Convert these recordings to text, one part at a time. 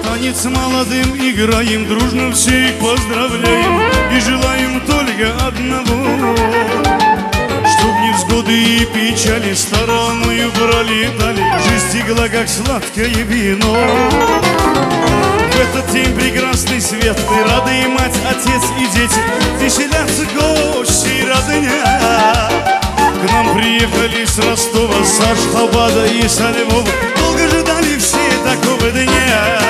Танец молодым играем, дружно всех поздравляем и желаем только одного, чтоб невзгоды и печали стороною пролетали, жизнь текла, как сладкое вино. В этот день прекрасный, светлый, рады и мать, отец и дети, веселятся гости и родня. К нам приехали с Ростова, с Ашхабада и со Львова, долго ждали все такого дня.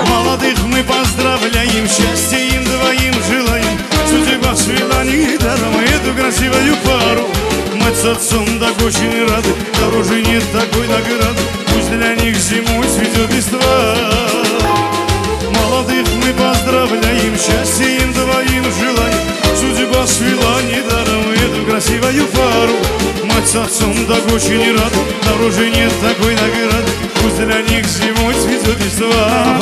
Молодых мы поздравляем, счастья им двоим желаем, судьба свела недаром эту красивую пару. Мать с отцом так очень рады, дороже нет такой награды, пусть для них зимой цветет листва. Молодых мы поздравляем, счастья им двоим желаем, судьба свела недаром эту красивую пару. Мать с отцом так очень рады, дороже нет такой награды, пусть для них зимой цветет листва.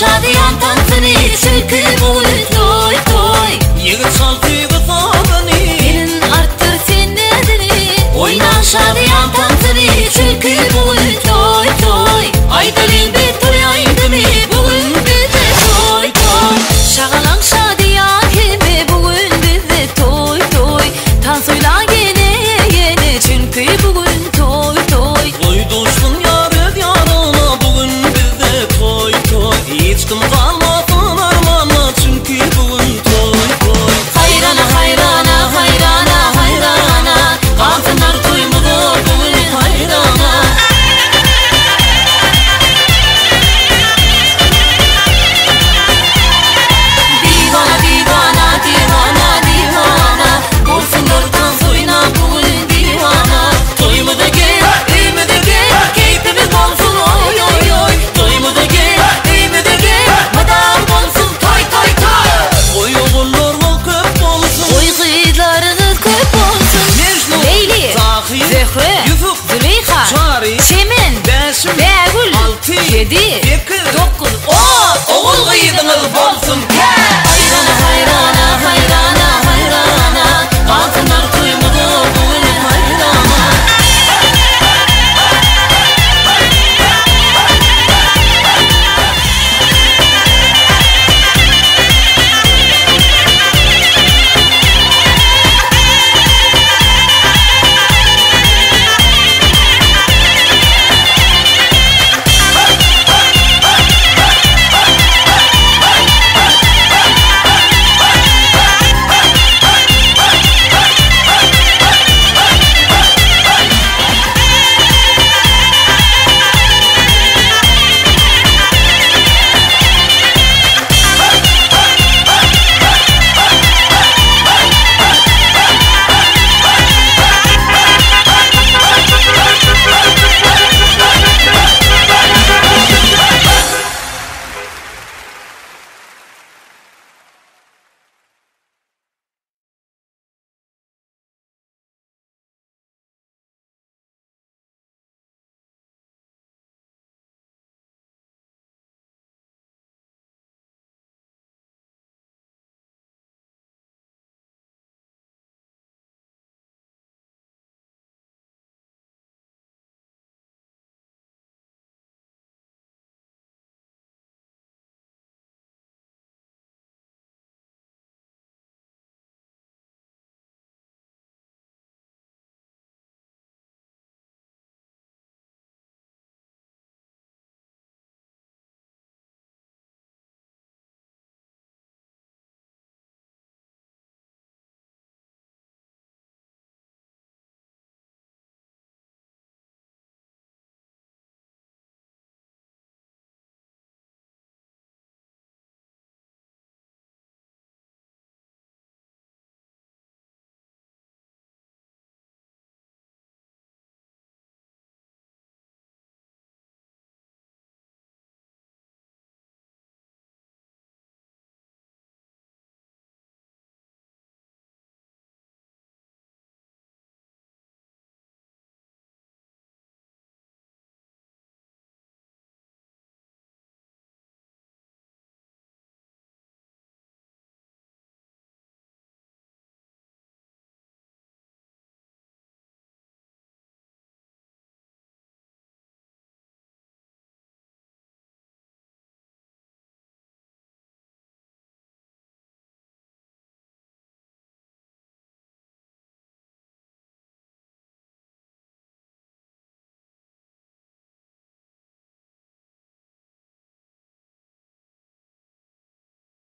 şadiyan tantını çünkü bugün toy toy. Yigit saltıyı tağını Gelin arttır sen nedeni. Oynan şadiyan tantını çünkü bugün toy toy. Aydalin bir toy aydını bugün bizde toy toy. Şagalan şadiyan kimi bugün bizde toy toy. Tansuyla gene gene çünkü bugün toy toy. Toy dostum yarı yarına bugün bizde toy toy. Hiç kim kalmasın armana çünkü bugün toy toy. Hayrana hayrana hayrana hayrana. Altınlar toymudur bugün hayrana. Divana divana divana divana. Olsunlar tansuyla bugün divana. Toymu da gel, Ümü de gel, keyfimiz olsun oy oy oy. Toymu da gel, ümü de gel. Madam olsun toy toy toy. oy oğullar ol köp olsun. Oy kızlarınız köp olsun. Mecnun, Leyli, Zahir, Zehre, Yusuf, Züleyha, Şari, Semin, Beşim, Beğül, Altı, 7, Bekir, 9, Oğul kıyıdınız olsun.